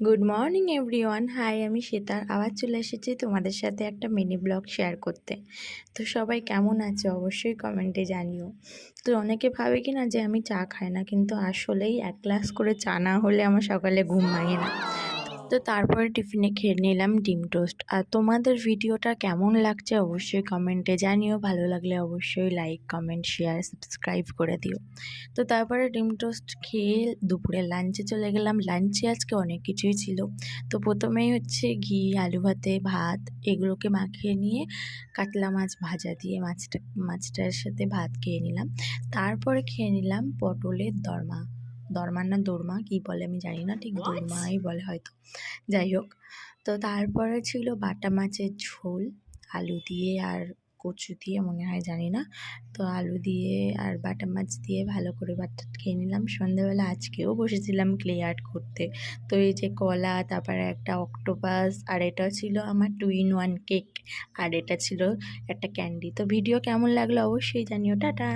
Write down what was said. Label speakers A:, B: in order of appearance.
A: Good morning everyone. High, আমি সেতার আবার চলে এসেছি তোমাদের সাথে একটা মিনি ব্লগ শেয়ার করতে। তো সবাই কেমন আছে অবশ্যই কমেন্টে জানিও। তো অনেকে ভাবে কি না যে আমি চা খাই না, কিন্তু আসলেই এক গ্লাস করে চা না হলে আমার সকালে ঘুম ভাঙে না। তো তারপরে টিফিনে খেয়ে নিলাম ডিম টোস্ট। আর তোমাদের ভিডিওটা কেমন লাগছে অবশ্যই কমেন্টে জানিও। ভালো লাগলে অবশ্যই লাইক, কমেন্ট, শেয়ার, সাবস্ক্রাইব করে দিও। তো তারপরে ডিম টোস্ট খেয়ে দুপুরে লাঞ্চে চলে গেলাম। লাঞ্চে আজকে অনেক কিছুই ছিল। তো প্রথমেই হচ্ছে ঘি, আলু ভাতে, ভাত এগুলোকে মাখিয়ে নিয়ে কাতলা মাছ ভাজা দিয়ে মাছটার সাথে ভাত খেয়ে নিলাম। তারপরে খেয়ে নিলাম পটলের দরমা। দরমা না দোরমা কী বলে আমি জানি না, ঠিক দোরমাই বলে হয়তো। যাই হোক, তো তারপরে ছিল বাটা মাছের ঝোল, আলু দিয়ে আর কচু দিয়ে মনে হয়, জানি না। তো আলু দিয়ে আর বাটা মাছ দিয়ে ভালো করে ভাত খেয়ে নিলাম। সন্ধ্যাবেলা আজকেও বসেছিলাম ক্লে আর্ট করতে। তো এই যে কলা, তারপরে একটা অক্টোপাস, আর এটা ছিল আমার 2 in 1 কেক, আর এটা ছিল একটা ক্যান্ডি। তো ভিডিও কেমন লাগলো অবশ্যই জানিও। টাটা।